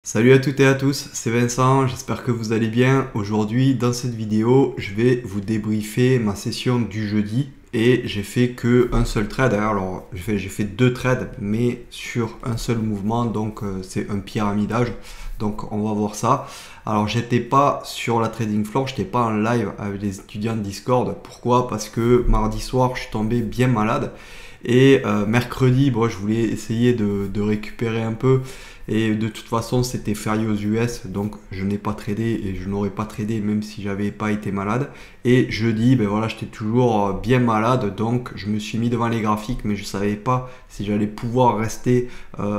Salut à toutes et à tous, c'est Vincent, j'espère que vous allez bien. Aujourd'hui, dans cette vidéo, je vais vous débriefer ma session du jeudi et j'ai fait que un seul trade. Alors, j'ai fait deux trades, mais sur un seul mouvement, donc c'est un pyramidage. Donc, on va voir ça. Alors, j'étais pas sur la trading floor, j'étais pas en live avec les étudiants de Discord. Pourquoi? Parce que mardi soir, je suis tombé bien malade. Et mercredi, bon, je voulais essayer de récupérer un peu. Et de toute façon, c'était férié aux US, donc je n'ai pas tradé et je n'aurais pas tradé même si j'avais pas été malade. Et jeudi, ben voilà, j'étais toujours bien malade, donc je me suis mis devant les graphiques, mais je savais pas si j'allais pouvoir rester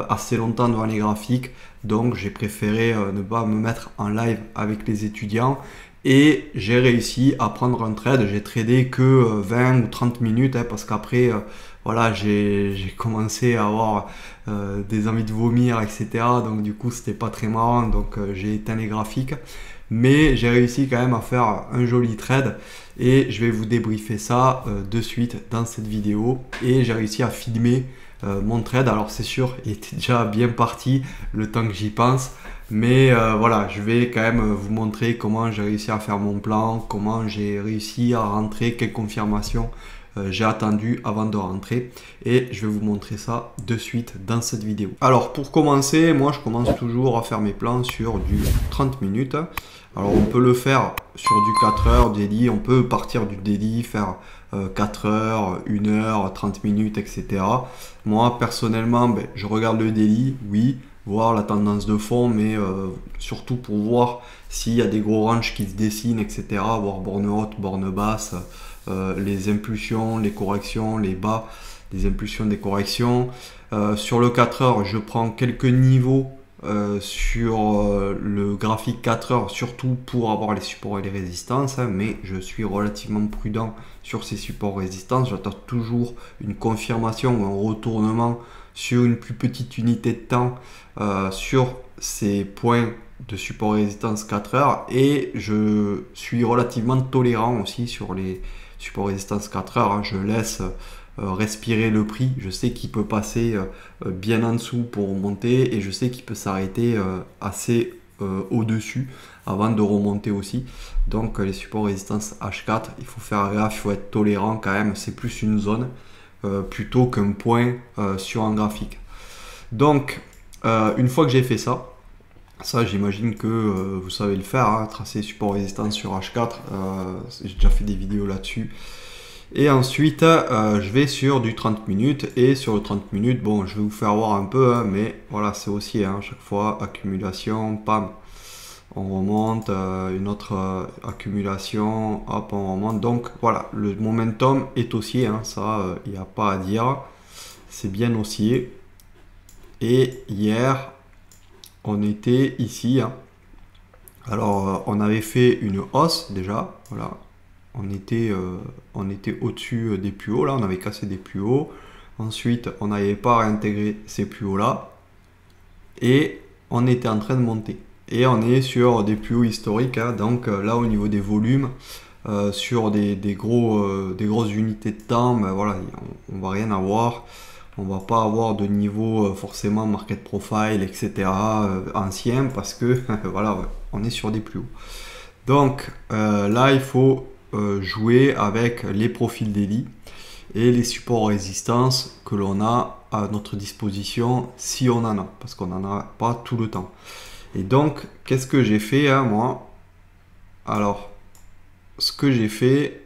assez longtemps devant les graphiques. Donc j'ai préféré ne pas me mettre en live avec les étudiants. Et j'ai réussi à prendre un trade. J'ai tradé que 20 ou 30 minutes hein, parce qu'après, voilà, j'ai commencé à avoir des envies de vomir, etc. Donc du coup, c'était pas très marrant. Donc j'ai éteint les graphiques. Mais j'ai réussi quand même à faire un joli trade. Et je vais vous débriefer ça de suite dans cette vidéo. Et j'ai réussi à filmer mon trade. Alors c'est sûr, il était déjà bien parti le temps que j'y pense. Mais voilà, je vais quand même vous montrer comment j'ai réussi à faire mon plan, comment j'ai réussi à rentrer, quelles confirmations j'ai attendu avant de rentrer. Et je vais vous montrer ça de suite dans cette vidéo. Alors pour commencer, moi je commence toujours à faire mes plans sur du 30 minutes. Alors on peut le faire sur du 4 heures daily, on peut partir du daily, faire 4 heures, 1 heure, 30 minutes, etc. Moi personnellement, ben, je regarde le daily, oui, voir la tendance de fond, mais surtout pour voir s'il y a des gros ranges qui se dessinent, etc. Voir borne haute, borne basse, les impulsions, les corrections, les bas, des impulsions, des corrections. Sur le 4 heures, je prends quelques niveaux sur le graphique 4 heures, surtout pour avoir les supports et les résistances, hein, mais je suis relativement prudent sur ces supports résistances. J'attends toujours une confirmation ou un retournement sur une plus petite unité de temps sur ces points de support résistance 4 heures, et je suis relativement tolérant aussi sur les supports résistance 4 heures, hein. Je laisse respirer le prix, je sais qu'il peut passer bien en dessous pour monter et je sais qu'il peut s'arrêter assez au-dessus avant de remonter aussi. Donc les supports résistance H4, il faut faire gaffe, il faut être tolérant quand même, c'est plus une zone plutôt qu'un point sur un graphique. Donc une fois que j'ai fait ça, j'imagine que vous savez le faire, hein, tracer support résistance sur H4, j'ai déjà fait des vidéos là-dessus. Et ensuite, je vais sur du 30 minutes, et sur le 30 minutes, bon, je vais vous faire voir un peu, hein, mais voilà, c'est haussier, hein, chaque fois, accumulation, pam, on remonte, une autre accumulation, hop, on remonte. Donc voilà, le momentum est haussier, hein, ça, il n'y a pas à dire, c'est bien haussier. Et hier, on était ici, hein. Alors on avait fait une hausse déjà, voilà, on était au-dessus des plus hauts, là on avait cassé des plus hauts, ensuite on n'avait pas réintégré ces plus hauts là, et on était en train de monter, et on est sur des plus hauts historiques, hein. Donc là au niveau des volumes, sur des grosses unités de temps, ben voilà, on va rien avoir. On va pas avoir de niveau forcément market profile, etc. Ancien, parce que voilà, on est sur des plus hauts. Donc là, il faut jouer avec les profils daily et les supports résistance que l'on a à notre disposition si on en a, parce qu'on n'en a pas tout le temps. Et donc, qu'est-ce que j'ai fait, hein, moi? Alors, ce que j'ai fait,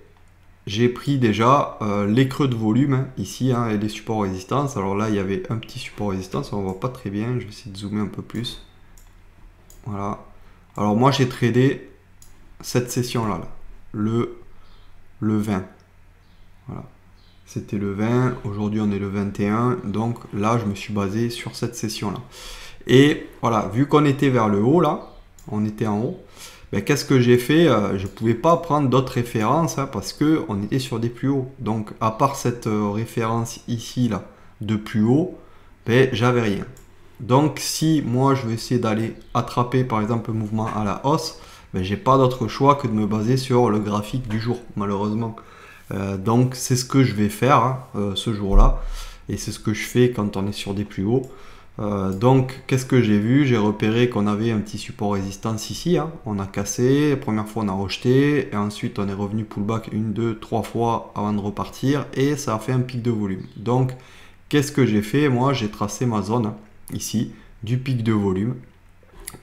j'ai pris déjà les creux de volume, hein, ici, hein, et les supports résistance. Alors là, il y avait un petit support résistance, on ne voit pas très bien, je vais essayer de zoomer un peu plus. Voilà. Alors moi, j'ai tradé cette session-là, là, le 20. Voilà. C'était le 20, aujourd'hui on est le 21, donc là, je me suis basé sur cette session-là. Et voilà, vu qu'on était vers le haut, là, on était en haut, ben, qu'est-ce que j'ai fait? Je ne pouvais pas prendre d'autres références, hein, parce qu'on était sur des plus hauts. Donc, à part cette référence ici, là, de plus haut, ben, j'avais rien. Donc, si moi, je vais essayer d'aller attraper, par exemple, un mouvement à la hausse, ben, j'ai pas d'autre choix que de me baser sur le graphique du jour, malheureusement. Donc, c'est ce que je vais faire, hein, ce jour-là. Et c'est ce que je fais quand on est sur des plus hauts. Donc qu'est-ce que j'ai vu? J'ai repéré qu'on avait un petit support résistance ici, hein. On a cassé, la première fois on a rejeté, et ensuite on est revenu pullback 1, 2, 3 fois avant de repartir, et ça a fait un pic de volume. Donc qu'est-ce que j'ai fait? Moi j'ai tracé ma zone ici, du pic de volume,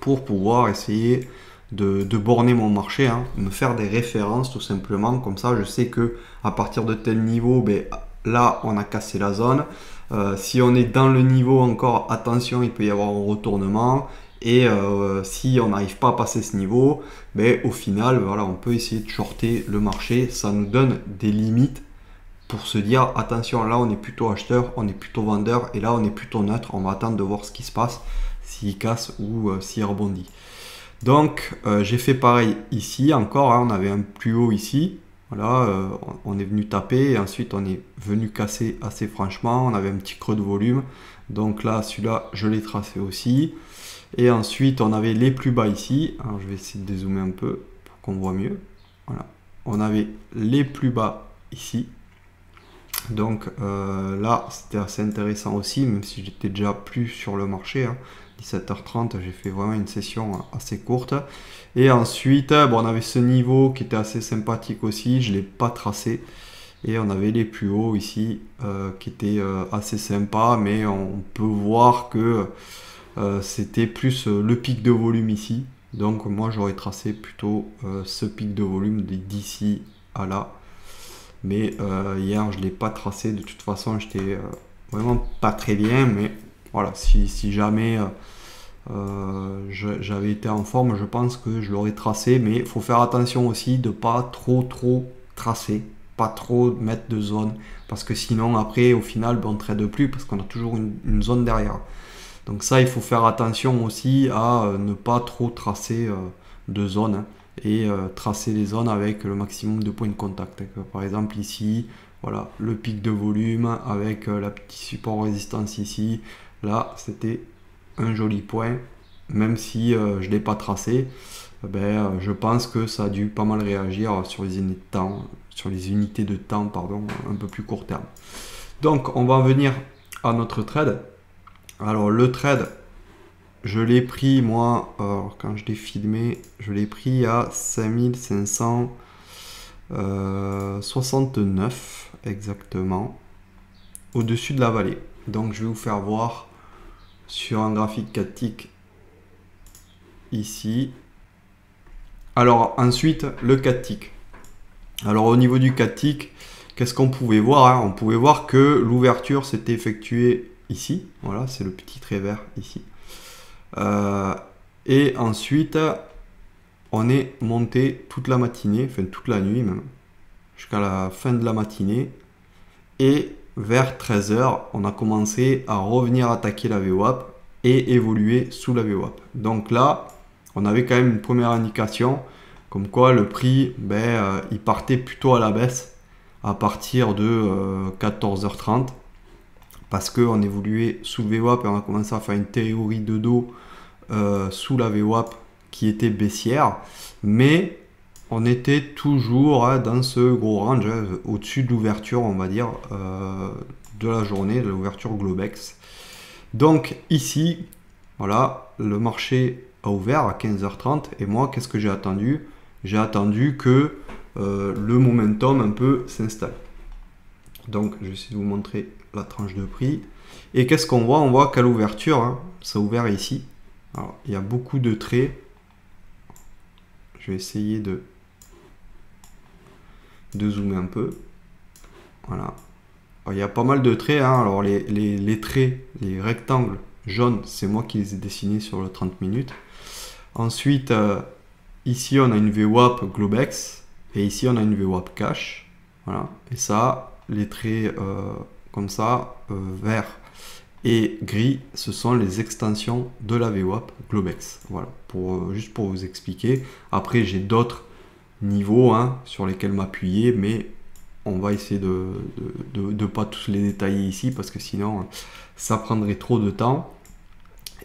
pour pouvoir essayer de borner mon marché, hein, me faire des références tout simplement, comme ça je sais que à partir de tel niveau, ben, là on a cassé la zone. Si on est dans le niveau encore, attention, il peut y avoir un retournement. Et si on n'arrive pas à passer ce niveau, ben, au final, voilà, on peut essayer de shorter le marché. Ça nous donne des limites pour se dire, attention, là on est plutôt acheteur, on est plutôt vendeur, et là on est plutôt neutre. On va attendre de voir ce qui se passe, s'il casse ou s'il rebondit. Donc j'ai fait pareil ici encore, hein, on avait un plus haut ici. Voilà, on est venu taper et ensuite on est venu casser assez franchement. On avait un petit creux de volume. Donc là, celui-là, je l'ai tracé aussi. Et ensuite, on avait les plus bas ici. Alors je vais essayer de dézoomer un peu pour qu'on voit mieux. Voilà, on avait les plus bas ici. Donc là, c'était assez intéressant aussi, même si j'étais déjà plus sur le marché, hein. 17h30, j'ai fait vraiment une session assez courte. Et ensuite, bon, on avait ce niveau qui était assez sympathique aussi, je ne l'ai pas tracé. Et on avait les plus hauts ici qui étaient assez sympas, mais on peut voir que c'était plus le pic de volume ici. Donc moi j'aurais tracé plutôt ce pic de volume d'ici à là. Mais hier je ne l'ai pas tracé, de toute façon j'étais vraiment pas très bien, mais voilà, si jamais j'avais été en forme, je pense que je l'aurais tracé, mais il faut faire attention aussi de pas trop tracer, pas trop mettre de zone, parce que sinon après au final ben, on ne trade plus parce qu'on a toujours une zone derrière. Donc ça il faut faire attention aussi à ne pas trop tracer de zone, hein, et tracer les zones avec le maximum de points de contact. Par exemple ici, voilà, le pic de volume avec la petite support résistance ici. Là, c'était un joli point, même si je ne l'ai pas tracé. Ben, je pense que ça a dû pas mal réagir sur les unités de temps, pardon, un peu plus court terme. Donc, on va venir à notre trade. Alors, le trade, je l'ai pris, moi, quand je l'ai filmé, je l'ai pris à 5569 exactement, au-dessus de la vallée. Donc, je vais vous faire voir sur un graphique 4 ticks ici. Alors ensuite le 4 ticks. Alors au niveau du 4 ticks, qu'est-ce qu'on pouvait voir, hein? On pouvait voir que l'ouverture s'était effectuée ici. Voilà, c'est le petit trait vert ici. Et ensuite on est monté toute la matinée, enfin toute la nuit même, jusqu'à la fin de la matinée. Et vers 13h, on a commencé à revenir attaquer la VWAP et évoluer sous la VWAP. Donc là, on avait quand même une première indication comme quoi le prix, ben, il partait plutôt à la baisse à partir de 14h30 parce qu'on évoluait sous le VWAP et on a commencé à faire une théorie de dos sous la VWAP qui était baissière. Mais on était toujours dans ce gros range, au-dessus de l'ouverture, on va dire, de la journée, de l'ouverture Globex. Donc ici, voilà, le marché a ouvert à 15h30 et moi, qu'est-ce que j'ai attendu? J'ai attendu que le momentum un peu s'installe. Donc, je vais essayer de vous montrer la tranche de prix. Et qu'est-ce qu'on voit? On voit qu'à l'ouverture, hein, ça a ouvert ici. Alors, il y a beaucoup de traits. Je vais essayer de zoomer un peu. Voilà. Alors, il y a pas mal de traits, hein. Alors les traits, les rectangles jaunes, c'est moi qui les ai dessinés sur le 30 minutes. Ensuite, ici on a une VWAP Globex et ici on a une VWAP Cash. Voilà. Et ça, les traits comme ça, vert et gris, ce sont les extensions de la VWAP Globex. Voilà, juste pour vous expliquer. Après, j'ai d'autres niveaux, hein, sur lesquels m'appuyer, mais on va essayer de pas tous les détailler ici parce que sinon ça prendrait trop de temps.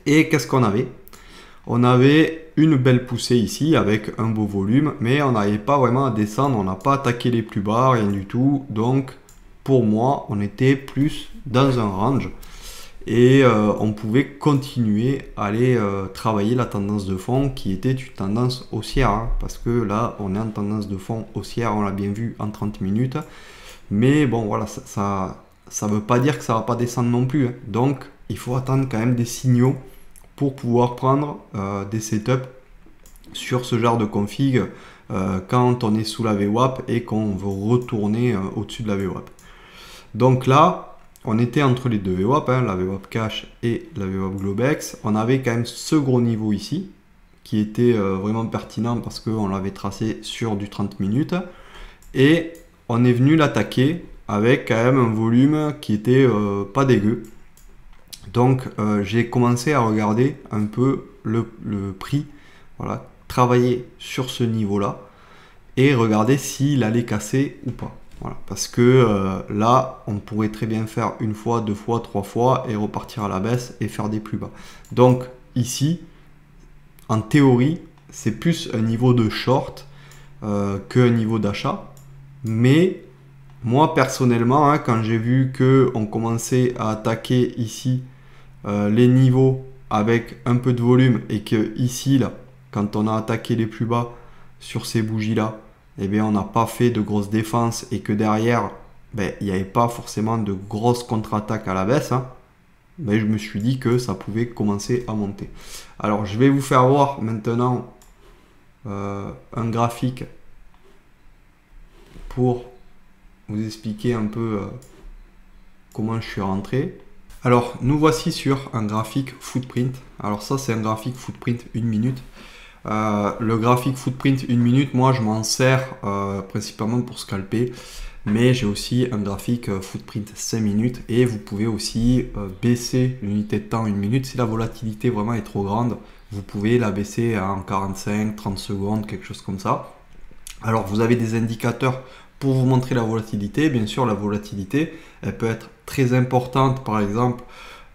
Et qu'est-ce qu'on avait? On avait une belle poussée ici avec un beau volume, mais on n'arrivait pas vraiment à descendre, on n'a pas attaqué les plus bas, rien du tout. Donc pour moi, on était plus dans un range. et on pouvait continuer à aller travailler la tendance de fond qui était une tendance haussière, hein, parce que là on est en tendance de fond haussière, on l'a bien vu en 30 minutes, mais bon voilà, ça veut pas dire que ça va pas descendre non plus, hein. Donc il faut attendre quand même des signaux pour pouvoir prendre des setups sur ce genre de config quand on est sous la VWAP et qu'on veut retourner au-dessus de la VWAP. Donc là, on était entre les deux VWAP, hein, la VWAP Cash et la VWAP Globex. On avait quand même ce gros niveau ici, qui était vraiment pertinent parce qu'on l'avait tracé sur du 30 minutes. Et on est venu l'attaquer avec quand même un volume qui était pas dégueu. Donc j'ai commencé à regarder un peu le prix, voilà, travailler sur ce niveau-là et regarder s'il allait casser ou pas. Voilà, parce que là, on pourrait très bien faire une fois, deux fois, trois fois et repartir à la baisse et faire des plus bas. Donc ici, en théorie, c'est plus un niveau de short qu'un niveau d'achat. Mais moi, personnellement, hein, quand j'ai vu qu'on commençait à attaquer ici les niveaux avec un peu de volume et que ici, là, quand on a attaqué les plus bas sur ces bougies-là, eh bien, on n'a pas fait de grosses défenses et que derrière, ben, il n'y avait pas forcément de grosses contre-attaques à la baisse, hein, mais je me suis dit que ça pouvait commencer à monter. Alors, je vais vous faire voir maintenant un graphique pour vous expliquer un peu comment je suis rentré. Alors, nous voici sur un graphique footprint. Alors ça, c'est un graphique footprint 1 minute. Le graphique footprint 1 minute, moi, je m'en sers principalement pour scalper. Mais j'ai aussi un graphique footprint 5 minutes. Et vous pouvez aussi baisser l'unité de temps 1 minute. Si la volatilité vraiment est trop grande, vous pouvez la baisser en 45, 30 secondes, quelque chose comme ça. Alors, vous avez des indicateurs pour vous montrer la volatilité. Bien sûr, la volatilité, elle peut être très importante, par exemple,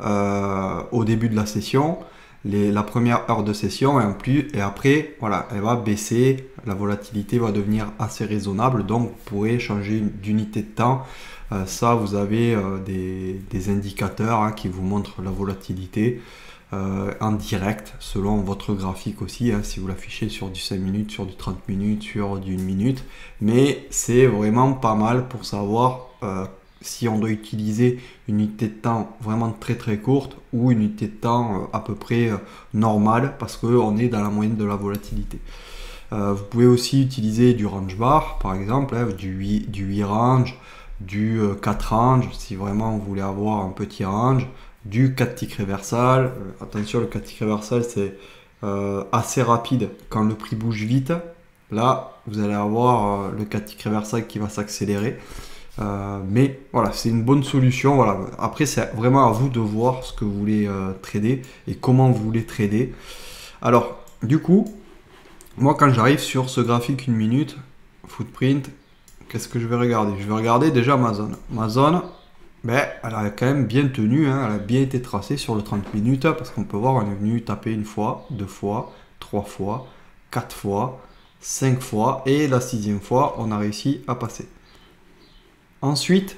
au début de la session, la première heure de session, et après, voilà, elle va baisser, la volatilité va devenir assez raisonnable, donc vous pourrez changer d'unité de temps. Ça, vous avez des indicateurs hein, qui vous montrent la volatilité en direct, selon votre graphique aussi, hein, si vous l'affichez sur du 5 minutes, sur du 30 minutes, sur du 1 minute. Mais c'est vraiment pas mal pour savoir si on doit utiliser une unité de temps vraiment très très courte ou une unité de temps à peu près normale, parce qu'on est dans la moyenne de la volatilité. Vous pouvez aussi utiliser du range bar, par exemple, hein, du 8 range, du 4 range, si vraiment vous voulez avoir un petit range, du 4 tick reversal. Attention, le 4 tick reversal, c'est assez rapide quand le prix bouge vite. Là, vous allez avoir le 4 tick reversal qui va s'accélérer. Mais voilà, c'est une bonne solution. Voilà. Après, c'est vraiment à vous de voir ce que vous voulez trader et comment vous voulez trader. Alors, du coup, moi, quand j'arrive sur ce graphique 1 minute, footprint, qu'est-ce que je vais regarder? Je vais regarder déjà ma zone. Ma zone, ben, elle a quand même bien tenu, hein, elle a bien été tracée sur le 30 minutes, parce qu'on peut voir, on est venu taper une fois, deux fois, trois fois, quatre fois, 5 fois, et la 6e fois, on a réussi à passer. Ensuite,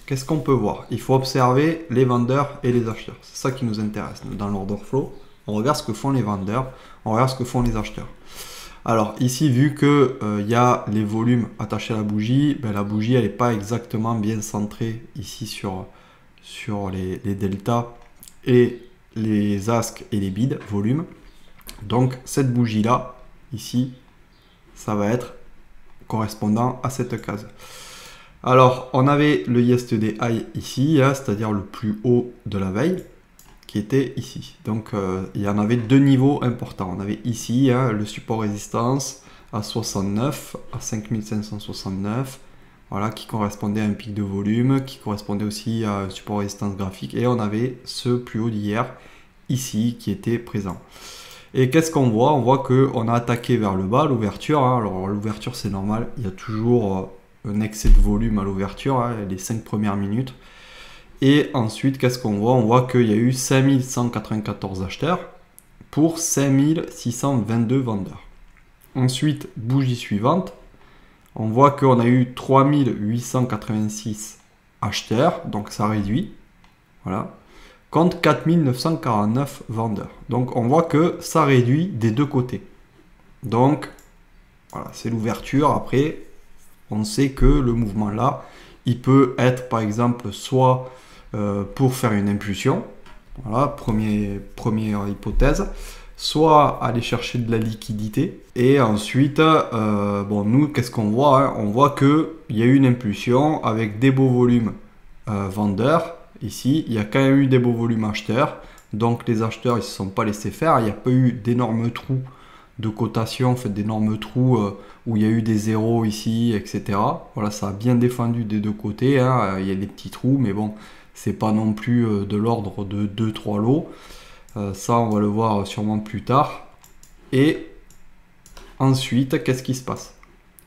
qu'est-ce qu'on peut voir? Il faut observer les vendeurs et les acheteurs. C'est ça qui nous intéresse. Dans l'order flow, on regarde ce que font les vendeurs, on regarde ce que font les acheteurs. Alors ici, vu que y a les volumes attachés à la bougie, ben, la bougie elle n'est pas exactement bien centrée ici sur les deltas et les asks et les bids volume. Donc cette bougie là, ici, ça va être correspondant à cette case. Alors on avait le yesterday high ici, hein, c'est-à-dire le plus haut de la veille, qui était ici. Donc il y en avait deux niveaux importants. On avait ici hein, le support résistance à 69, à 5569, voilà, qui correspondait à un pic de volume, qui correspondait aussi à un support résistance graphique. Et on avait ce plus haut d'hier, ici, qui était présent. Et qu'est-ce qu'on voit? On voit qu'on a attaqué vers le bas, l'ouverture. Hein. Alors l'ouverture c'est normal, il y a toujours un excès de volume à l'ouverture, hein, les 5 premières minutes. Et ensuite, qu'est-ce qu'on voit? On voit qu'il y a eu 5194 acheteurs pour 5622 vendeurs. Ensuite, bougie suivante, on voit qu'on a eu 3886 acheteurs, donc ça réduit. Voilà. contre 4949 vendeurs. Donc on voit que ça réduit des deux côtés. Donc voilà, c'est l'ouverture. Après, on sait que le mouvement là, il peut être par exemple soit pour faire une impulsion, voilà, première hypothèse, soit aller chercher de la liquidité. Et ensuite, bon, nous, qu'est-ce qu'on voit, hein? On voit qu'il y a eu une impulsion avec des beaux volumes vendeurs. Ici, il y a quand même eu des beaux volumes acheteurs. Donc les acheteurs, ils ne se sont pas laissés faire. Il n'y a pas eu d'énormes trous de cotation, en fait, d'énormes trous où il y a eu des zéros ici, etc. Voilà, ça a bien défendu des deux côtés, hein. Il y a des petits trous, mais bon, c'est pas non plus de l'ordre de 2-3 lots. Ça, on va le voir sûrement plus tard. Et ensuite, qu'est-ce qui se passe?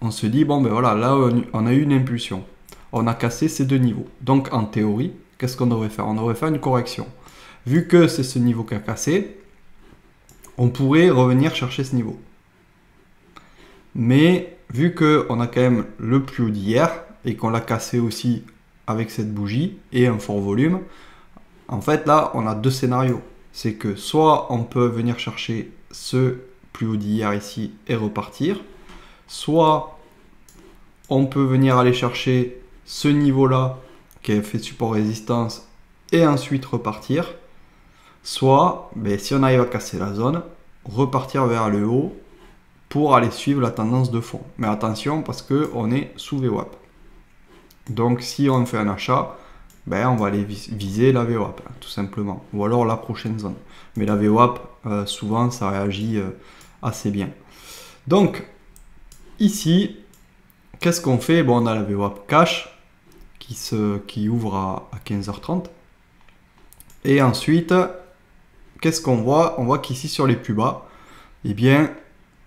On se dit, bon, ben voilà, là, on a eu une impulsion. On a cassé ces deux niveaux. Donc, en théorie, qu'est-ce qu'on devrait faire? On devrait faire une correction. Vu que c'est ce niveau qui a cassé, on pourrait revenir chercher ce niveau. Mais vu qu'on a quand même le plus haut d'hier et qu'on l'a cassé aussi avec cette bougie et un fort volume, en fait là on a deux scénarios. C'est que soit on peut venir chercher ce plus haut d'hier ici et repartir, soit on peut venir aller chercher ce niveau là qui a fait support résistance et ensuite repartir, soit ben, si on arrive à casser la zone, repartir vers le haut pour aller suivre la tendance de fond. Mais attention parce qu'on est sous VWAP. Donc si on fait un achat, ben, on va aller viser la VWAP, tout simplement. Ou alors la prochaine zone. Mais la VWAP, souvent, ça réagit assez bien. Donc, ici, qu'est-ce qu'on fait? Bon, on a la VWAP cash qui ouvre à 15h30. Et ensuite, qu'est-ce qu'on voit? On voit qu'ici, sur les plus bas, eh bien,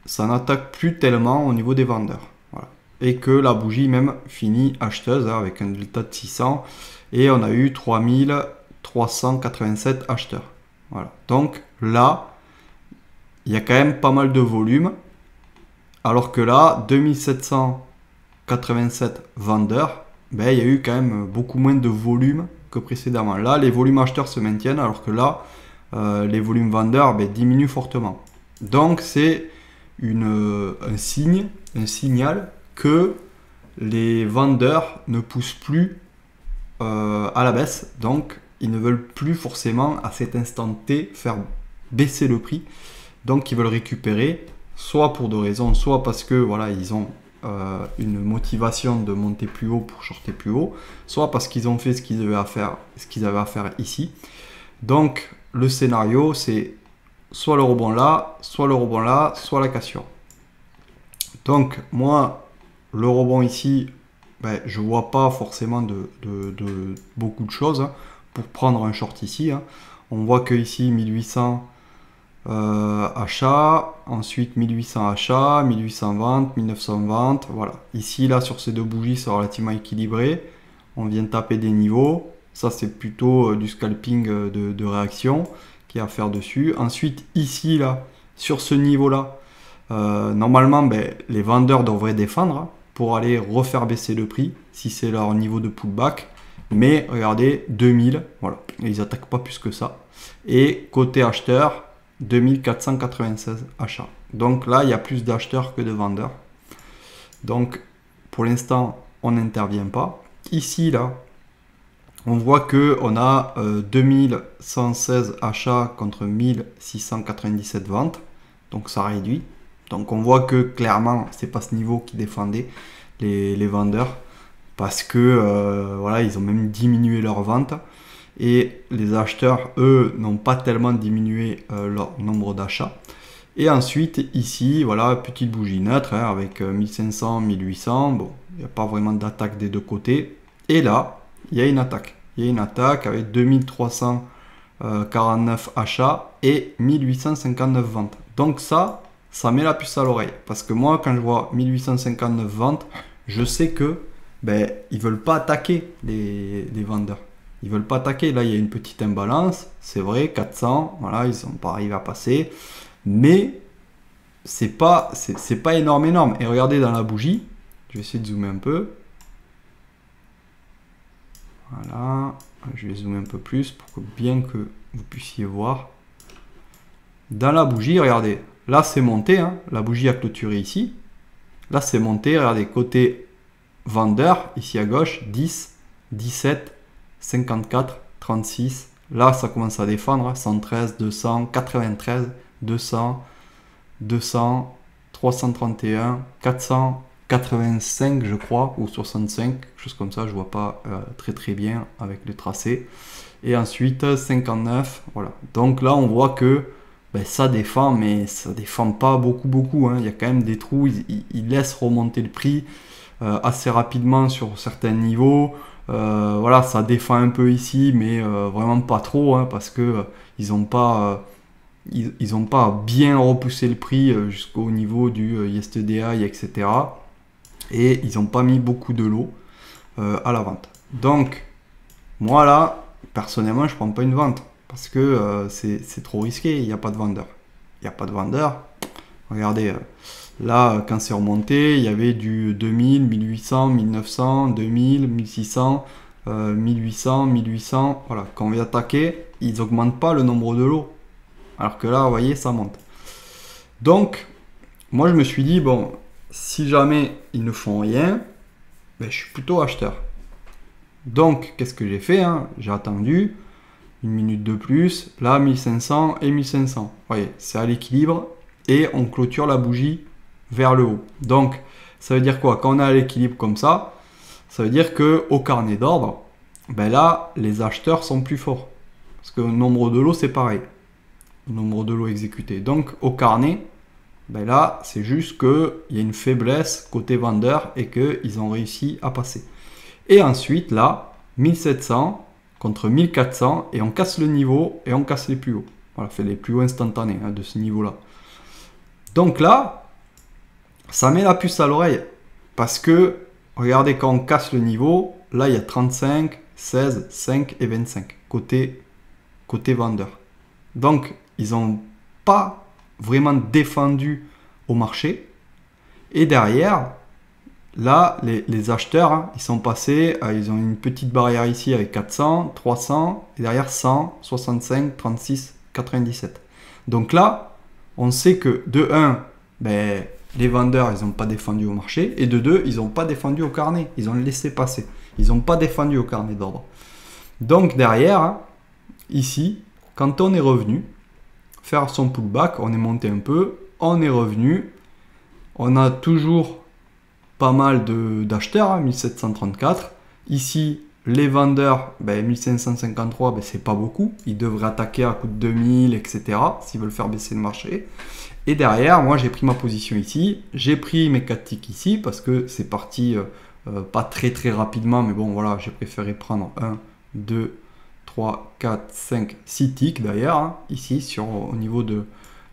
ça n'attaque plus tellement au niveau des vendeurs. Voilà. Et que la bougie même finit acheteuse, hein, avec un delta de 600. Et on a eu 3387 acheteurs. Voilà. Donc là, il y a quand même pas mal de volume. Alors que là, 2787 vendeurs, ben, il y a eu quand même beaucoup moins de volume que précédemment. Là, les volumes acheteurs se maintiennent, alors que là, les volumes vendeurs ben, diminuent fortement. Donc c'est un signal que les vendeurs ne poussent plus à la baisse, donc ils ne veulent plus forcément à cet instant T faire baisser le prix, donc ils veulent récupérer, soit pour deux raisons, soit parce que voilà ils ont une motivation de monter plus haut pour shorter plus haut, soit parce qu'ils ont fait ce qu'ils avaient à faire, ici. Donc le scénario c'est soit le rebond là, soit le rebond là, soit la cassure. Donc moi le rebond ici, ben, je vois pas forcément de beaucoup de choses hein, pour prendre un short ici. Hein. On voit que ici 1800 achats, ensuite 1800 achats, 1800 ventes, 1900 ventes. Voilà. Ici là sur ces deux bougies c'est relativement équilibré. On vient de taper des niveaux. Ça c'est plutôt du scalping de réaction qui est à faire dessus. Ensuite ici là sur ce niveau là, normalement ben, les vendeurs devraient défendre. Hein, pour aller refaire baisser le prix si c'est leur niveau de pullback. Mais regardez, 2000, voilà, ils attaquent pas plus que ça. Et côté acheteur, 2496 achats. Donc là, il y a plus d'acheteurs que de vendeurs. Donc pour l'instant, on n'intervient pas. Ici, là, on voit qu'on a 2116 achats contre 1697 ventes. Donc ça réduit. Donc on voit que clairement, c'est pas ce niveau qui défendait les vendeurs. Parce que voilà, ils ont même diminué leurs ventes. Et les acheteurs, eux, n'ont pas tellement diminué leur nombre d'achats. Et ensuite, ici, voilà, petite bougie neutre hein, avec 1500, 1800. Bon, il n'y a pas vraiment d'attaque des deux côtés. Et là, il y a une attaque. Il y a une attaque avec 2349 achats et 1859 ventes. Donc ça met la puce à l'oreille. Parce que moi, quand je vois 1859 ventes, je sais que ben, ils ne veulent pas attaquer les vendeurs. Ils ne veulent pas attaquer. Là, il y a une petite imbalance. C'est vrai, 400. Voilà, ils ne sont pas arrivés à passer. Mais c'est pas énorme. Et regardez dans la bougie. Je vais essayer de zoomer un peu. Voilà, je vais zoomer un peu plus pour que bien que vous puissiez voir. Dans la bougie, regardez, là c'est monté, hein, la bougie a clôturé ici. Là c'est monté, regardez, côté vendeur, ici à gauche, 10, 17, 54, 36. Là ça commence à défendre, 113, 200, 93, 200, 200, 331, 485 je crois, ou 65, quelque chose comme ça, je vois pas très bien avec le tracé. Et ensuite 59, voilà. Donc là on voit que ben, ça défend, mais ça défend pas beaucoup, hein. Il y a quand même des trous, ils laissent remonter le prix assez rapidement sur certains niveaux. Voilà, ça défend un peu ici, mais vraiment pas trop, hein, parce que ils n'ont pas bien repoussé le prix jusqu'au niveau du YestDI, etc. Et ils n'ont pas mis beaucoup de lots à la vente. Donc, moi là, personnellement, je ne prends pas une vente parce que c'est trop risqué. Il n'y a pas de vendeur. Il n'y a pas de vendeur. Regardez, là, quand c'est remonté, il y avait du 2000, 1800, 1900, 2000, 1600, 1800, 1800. Voilà, quand on vient attaquer, ils n'augmentent pas le nombre de lots. Alors que là, vous voyez, ça monte. Donc, moi, je me suis dit, bon, si jamais ils ne font rien, ben, je suis plutôt acheteur. Donc, qu'est-ce que j'ai fait, hein? J'ai attendu une minute de plus. Là, 1500 et 1500. Vous voyez, c'est à l'équilibre. Et on clôture la bougie vers le haut. Donc, ça veut dire quoi? Quand on est à l'équilibre comme ça veut dire qu'au carnet d'ordre, ben là, les acheteurs sont plus forts. Parce que le nombre de lots, c'est pareil. Le nombre de lots exécutés. Donc, au carnet, ben là, c'est juste qu'il y a une faiblesse côté vendeur et qu'ils ont réussi à passer. Et ensuite, là, 1700 contre 1400 et on casse le niveau et on casse les plus hauts. Voilà, fait les plus hauts instantanés hein, de ce niveau-là. Donc là, ça met la puce à l'oreille. Parce que, regardez, quand on casse le niveau, là, il y a 35, 16, 5 et 25 côté vendeur. Donc, ils n'ont pas vraiment défendu au marché. Et derrière, là, les acheteurs, hein, ils sont passés, ils ont une petite barrière ici avec 400, 300, et derrière 100, 65, 36, 97. Donc là, on sait que de 1, ben, les vendeurs, ils n'ont pas défendu au marché, et de 2, ils n'ont pas défendu au carnet, ils ont laissé passer. Ils n'ont pas défendu au carnet d'ordre. Donc derrière, hein, ici, quand on est revenu, faire son pullback, on est monté un peu, on est revenu, on a toujours pas mal d'acheteurs, hein, 1734. Ici, les vendeurs, ben, 1553, ben, c'est pas beaucoup. Ils devraient attaquer à coup de 2000, etc. s'ils veulent faire baisser le marché. Et derrière, moi, j'ai pris ma position ici. J'ai pris mes 4 ticks ici parce que c'est parti pas très rapidement. Mais bon, voilà, j'ai préféré prendre 1, 2, 3, 4, 5, 6 ticks d'ailleurs, hein, ici, au niveau de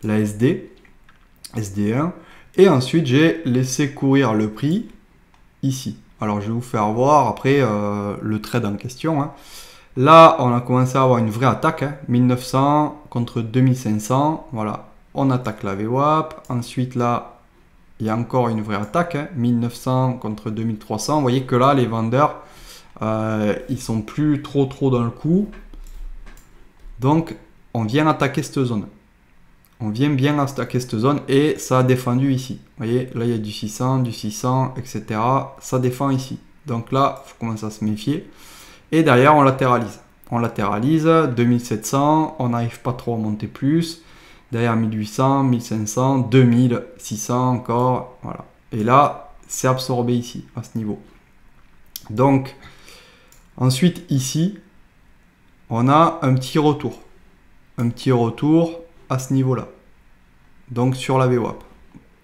la SD1. Et ensuite, j'ai laissé courir le prix ici. Alors, je vais vous faire voir après le trade en question. Hein. Là, on a commencé à avoir une vraie attaque. Hein, 1900 contre 2500. Voilà, on attaque la VWAP. Ensuite, là, il y a encore une vraie attaque. Hein, 1900 contre 2300. Vous voyez que là, les vendeurs, ils sont plus trop dans le coup. Donc, on vient attaquer cette zone. On vient bien attaquer cette zone et ça a défendu ici. Vous voyez, là il y a du 600, etc. Ça défend ici. Donc là, il faut commencer à se méfier. Et derrière, on latéralise. On latéralise, 2700, on n'arrive pas trop à monter plus. Derrière 1800, 1500, 2600 encore. Voilà. Et là, c'est absorbé ici, à ce niveau. Donc, ensuite ici, on a un petit retour. Un petit retour à ce niveau-là. Donc sur la VWAP.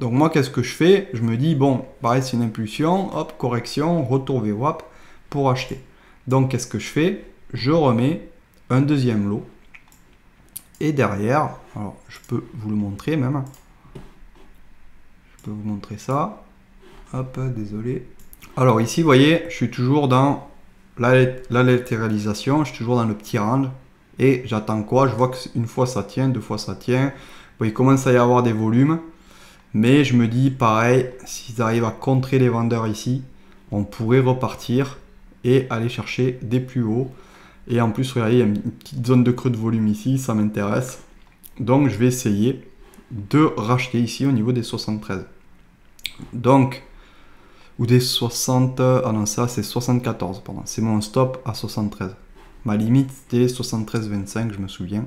Donc moi, qu'est-ce que je fais? Je me dis, bon, pareil, c'est une impulsion, hop, correction, retour VWAP pour acheter. Donc qu'est-ce que je fais? Je remets un deuxième lot. Et derrière, alors je peux vous le montrer même. Je peux vous montrer ça. Hop, désolé. Alors ici, vous voyez, je suis toujours dans la latéralisation, je suis toujours dans le petit range. Et j'attends quoi? Je vois qu'une fois ça tient, deux fois ça tient. Bon, il commence à y avoir des volumes. Mais je me dis, pareil, s'ils arrivent à contrer les vendeurs ici, on pourrait repartir et aller chercher des plus hauts. Et en plus, regardez, il y a une petite zone de creux de volume ici, ça m'intéresse. Donc, je vais essayer de racheter ici au niveau des 73. Donc, ou des 60, ah non, ça c'est 74, pardon. C'est mon stop à 73. Ma limite, c'était 73,25, je me souviens.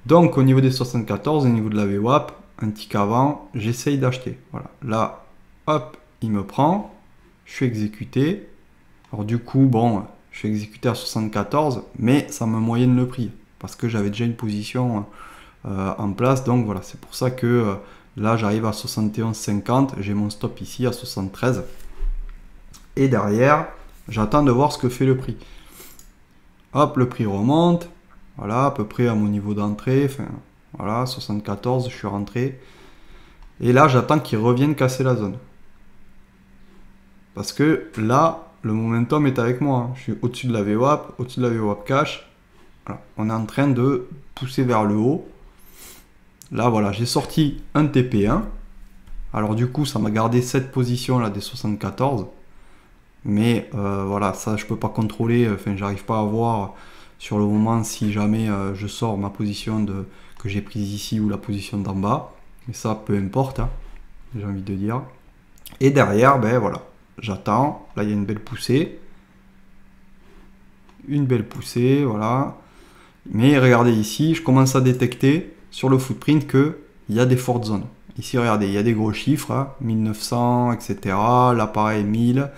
Donc, au niveau des 74, au niveau de la VWAP, un tick avant, j'essaye d'acheter. Voilà, là, hop, il me prend, je suis exécuté. Alors du coup, bon, je suis exécuté à 74, mais ça me moyenne le prix, parce que j'avais déjà une position en place, donc voilà, c'est pour ça que là, j'arrive à 71,50, j'ai mon stop ici à 73, et derrière, j'attends de voir ce que fait le prix. Hop, le prix remonte, voilà, à peu près à mon niveau d'entrée, enfin, voilà, 74, je suis rentré, et là, j'attends qu'il revienne casser la zone. Parce que là, le momentum est avec moi. Hein. Je suis au-dessus de la VWAP, au-dessus de la VWAP cash. Voilà. On est en train de pousser vers le haut. Là, voilà, j'ai sorti un TP1. Alors du coup, ça m'a gardé cette position là des 74. Mais voilà, ça, je peux pas contrôler. Enfin, j'arrive pas à voir sur le moment si jamais je sors ma position que j'ai prise ici ou la position d'en bas. Mais ça, peu importe, hein, j'ai envie de dire. Et derrière, ben voilà. J'attends, là il y a une belle poussée. Une belle poussée, voilà. Mais regardez ici, je commence à détecter sur le footprint qu'il y a des fortes zones. Ici, regardez, il y a des gros chiffres, hein, 1900, etc. Là, pareil, 1000,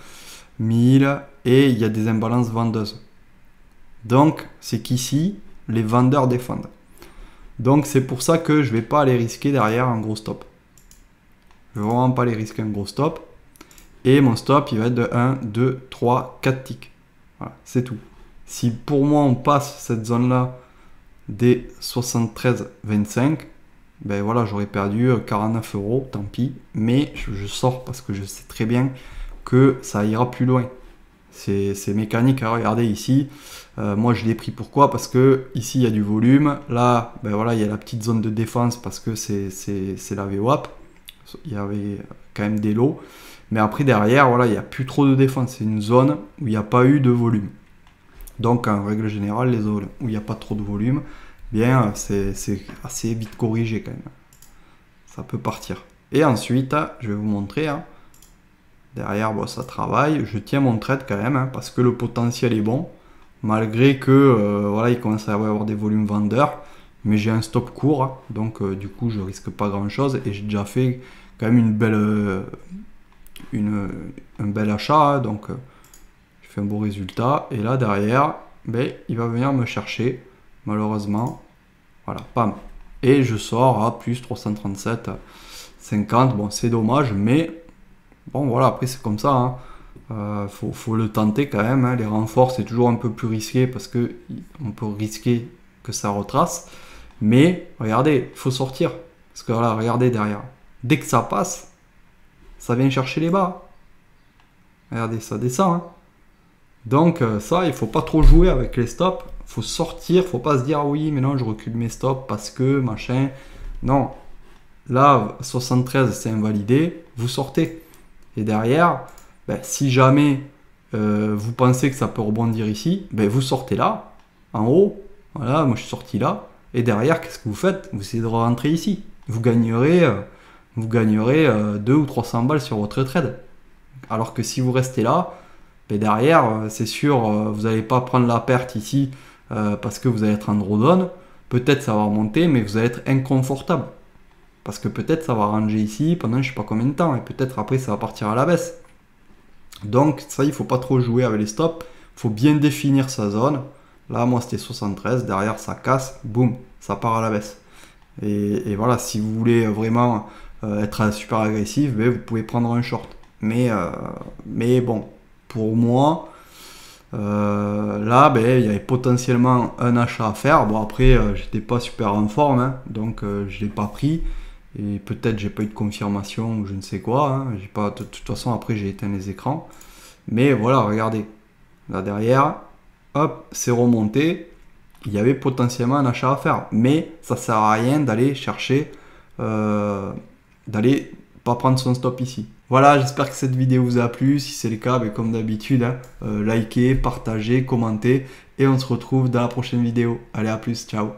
1000, et il y a des imbalances vendeuses. Donc, c'est qu'ici, les vendeurs défendent. Donc, c'est pour ça que je ne vais pas aller risquer derrière un gros stop. Je ne vais vraiment pas aller risquer un gros stop. Et mon stop, il va être de 1, 2, 3, 4 ticks. Voilà, c'est tout. Si pour moi, on passe cette zone-là des 73,25, ben voilà, j'aurais perdu 49 €, tant pis. Mais je sors parce que je sais très bien que ça ira plus loin. C'est mécanique. Hein. Regardez ici, moi je l'ai pris pourquoi? Parce que ici, il y a du volume. Là, ben voilà, il y a la petite zone de défense parce que c'est la VWAP. Il y avait quand même des lots. Mais après, derrière, voilà, il n'y a plus trop de défense. C'est une zone où il n'y a pas eu de volume. Donc, en règle générale, les zones où il n'y a pas trop de volume, bien, c'est assez vite corrigé quand même. Ça peut partir. Et ensuite, je vais vous montrer. Hein, derrière, bon, ça travaille. Je tiens mon trade quand même, hein, parce que le potentiel est bon. Malgré que, voilà, il commence à y avoir des volumes vendeurs. Mais j'ai un stop court. Hein, donc, du coup, je risque pas grand-chose. Et j'ai déjà fait quand même une belle... un bel achat, hein, donc je fais un beau résultat, et là derrière, ben, il va venir me chercher, malheureusement, voilà, pam, et je sors à plus 337,50, bon c'est dommage, mais bon voilà, après c'est comme ça, hein. Faut le tenter quand même, hein. Les renforts c'est toujours un peu plus risqué, parce que on peut risquer que ça retrace, mais regardez, il faut sortir, parce que voilà, regardez derrière, dès que ça passe, ça vient chercher les bas. Regardez, ça descend. Hein. Donc ça, il ne faut pas trop jouer avec les stops. Il faut sortir, il ne faut pas se dire ah oui, mais non, je recule mes stops parce que machin. Non. Là, 73, c'est invalidé. Vous sortez. Et derrière, ben, si jamais vous pensez que ça peut rebondir ici, ben, vous sortez là, en haut. Voilà, moi je suis sorti là. Et derrière, qu'est-ce que vous faites? Vous essayez de rentrer ici. Vous gagnerez 200 ou 300 balles sur votre trade. Alors que si vous restez là, ben derrière, c'est sûr, vous n'allez pas prendre la perte ici parce que vous allez être en drawdown. Peut-être ça va remonter, mais vous allez être inconfortable. Parce que peut-être ça va ranger ici pendant je ne sais pas combien de temps. Et peut-être après ça va partir à la baisse. Donc ça, il ne faut pas trop jouer avec les stops. Il faut bien définir sa zone. Là, moi c'était 73. Derrière, ça casse. Boum, ça part à la baisse. Et voilà, si vous voulez vraiment... être super agressif, ben, vous pouvez prendre un short. Mais bon, pour moi, là, ben, il y avait potentiellement un achat à faire. Bon, après, j'étais pas super en forme, hein, donc je l'ai pas pris. Et peut-être j'ai pas eu de confirmation ou je ne sais quoi. Hein, j'ai pas, de toute façon, après, j'ai éteint les écrans. Mais voilà, regardez. Là derrière, hop, c'est remonté. Il y avait potentiellement un achat à faire. Mais ça sert à rien d'aller chercher... d'aller pas prendre son stop ici. Voilà, j'espère que cette vidéo vous a plu. Si c'est le cas, ben, comme d'habitude, hein, likez, partagez, commentez et on se retrouve dans la prochaine vidéo. Allez, à plus, ciao.